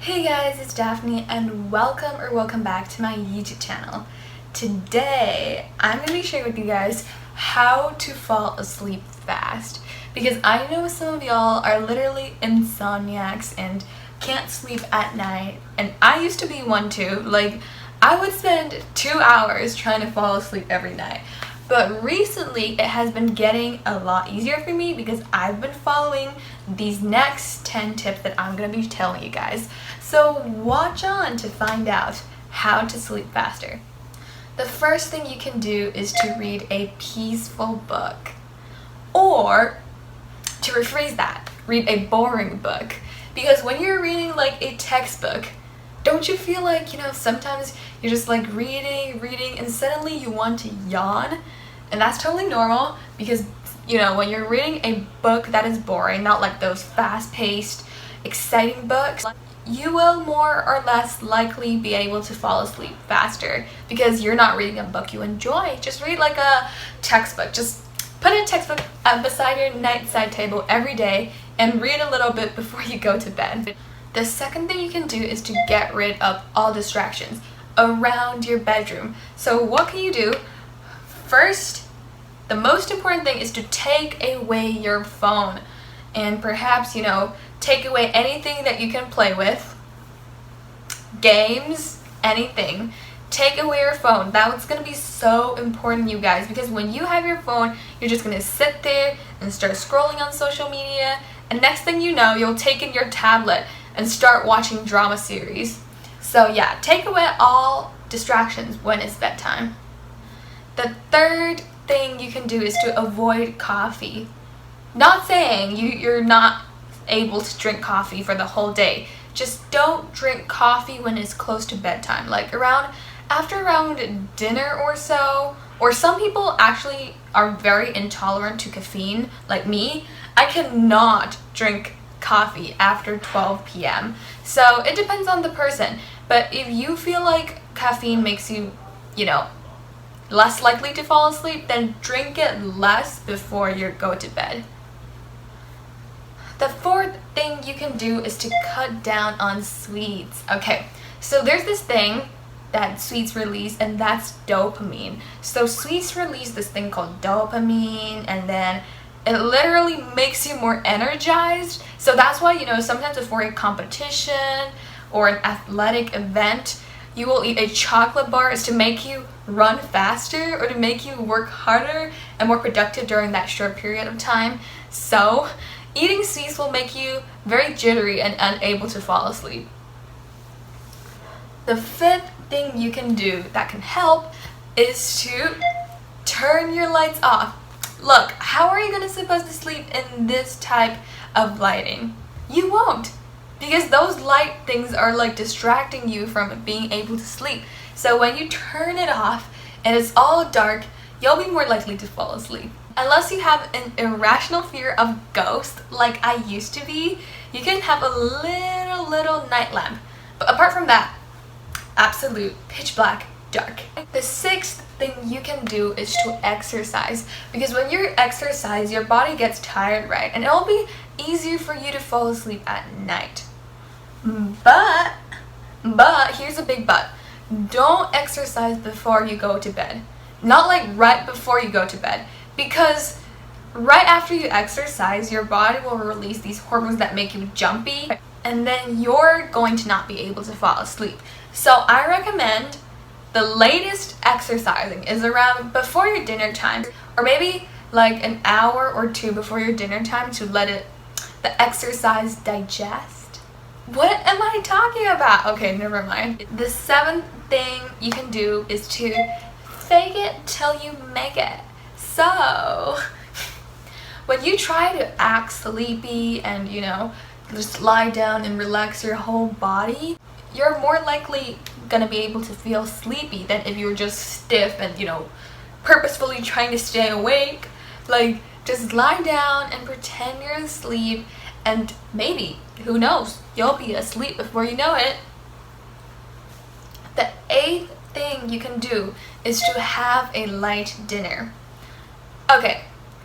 Hey guys, it's Daphne and welcome back to my YouTube channel. Today, I'm going to be sharing with you guys how to fall asleep fast because I know some of y'all are literally insomniacs and can't sleep at night, and I used to be one too. Like, I would spend 2 hours trying to fall asleep every night. But recently, it has been getting a lot easier for me because I've been following these next 10 tips that I'm going to be telling you guys. So watch on to find out how to sleep faster. The first thing you can do is to read a peaceful book. Or, to rephrase that, read a boring book. Because when you're reading like a textbook, don't you feel like, sometimes you're just like reading, and suddenly you want to yawn? And that's totally normal because, when you're reading a book that is boring, not like those fast-paced, exciting books, you will more or less likely be able to fall asleep faster because you're not reading a book you enjoy. Just read like a textbook. Just put a textbook beside your nightside table every day and read a little bit before you go to bed. The second thing you can do is to get rid of all distractions around your bedroom. So what can you do? First, the most important thing is to take away your phone and perhaps, take away anything that you can play with, games, anything. Take away your phone. That's going to be so important, you guys, because when you have your phone, you're just going to sit there and start scrolling on social media, and next thing you know, you'll take in your tablet and start watching drama series. So yeah, take away all distractions when it's bedtime. The third thing you can do is to avoid coffee. Not saying you're not able to drink coffee for the whole day. Just don't drink coffee when it's close to bedtime, like after around dinner or so. Or some people actually are very intolerant to caffeine, like me. I cannot drink coffee after 12 p.m. So it depends on the person. But if you feel like caffeine makes you, less likely to fall asleep, then drink it less before you go to bed. The fourth thing you can do is to cut down on sweets. Okay, so there's this thing that sweets release, and that's dopamine. So sweets release this thing called dopamine, and then it literally makes you more energized. So that's why, sometimes before a competition or an athletic event, you will eat a chocolate bar is to make you run faster or to make you work harder and more productive during that short period of time. So eating sweets will make you very jittery and unable to fall asleep. The fifth thing you can do that can help is to turn your lights off. Look, how are you supposed to sleep in this type of lighting? You won't, because those light things are like distracting you from being able to sleep. So when you turn it off and it's all dark, you'll be more likely to fall asleep. Unless you have an irrational fear of ghosts, like I used to be, you can have a little night lamp. But apart from that, absolute pitch black dark. The sixth thing you can do is to exercise, because when you exercise, your body gets tired, right? And it'll be easier for you to fall asleep at night. But here's a big but. Don't exercise before you go to bed. Not like right before you go to bed, because right after you exercise, your body will release these hormones that make you jumpy, and then you're going to not be able to fall asleep. So I recommend the latest exercising is around before your dinner time, or maybe like an hour or two before your dinner time to let the exercise digest. What am I talking about? Okay, never mind. The seventh thing you can do is to fake it till you make it. So when you try to act sleepy and, just lie down and relax your whole body, you're more likely gonna be able to feel sleepy than if you're just stiff and, purposefully trying to stay awake. Like, just lie down and pretend you're asleep, and maybe, who knows, you'll be asleep before you know it. The eighth thing you can do is to have a light dinner. Okay,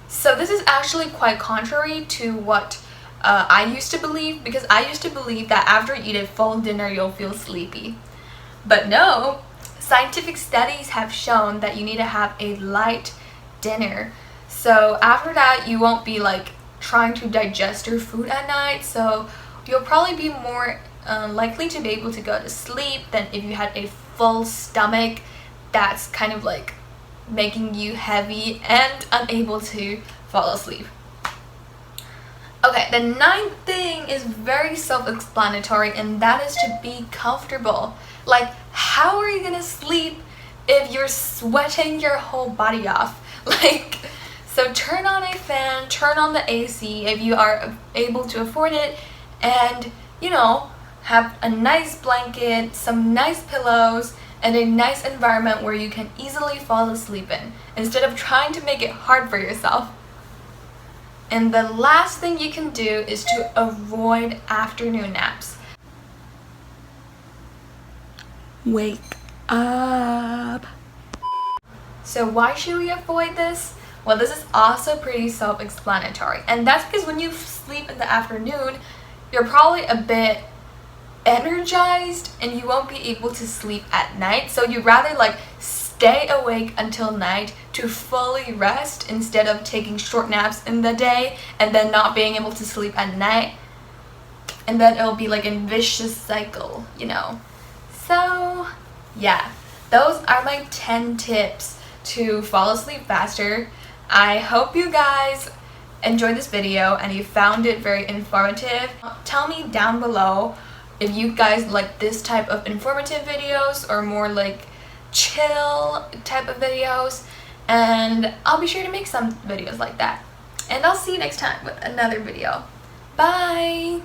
so this is actually quite contrary to what I used to believe, because I used to believe that after you eat a full dinner you'll feel sleepy. But no, scientific studies have shown that you need to have a light dinner. So after that you won't be like trying to digest your food at night, so you'll probably be more likely to be able to go to sleep than if you had a full stomach that's kind of like making you heavy and unable to fall asleep. Okay, the ninth thing is very self-explanatory, and that is to be comfortable. Like, how are you gonna sleep if you're sweating your whole body off? Like, so turn on a fan, turn on the AC if you are able to afford it, and you know, have a nice blanket, some nice pillows, and a nice environment where you can easily fall asleep in, instead of trying to make it hard for yourself. And the last thing you can do is to avoid afternoon naps. Wake up. So why should we avoid this? Well, this is also pretty self-explanatory, and that's because when you sleep in the afternoon, you're probably a bit energized and you won't be able to sleep at night, so you'd rather like stay awake until night to fully rest instead of taking short naps in the day and then not being able to sleep at night, and then it'll be like a vicious cycle, you know. So yeah, those are my 10 tips to fall asleep faster. I hope you guys enjoyed this video and you found it very informative. Tell me down below if you guys like this type of informative videos or more like chill type of videos, and I'll be sure to make some videos like that. And I'll see you next time with another video. Bye!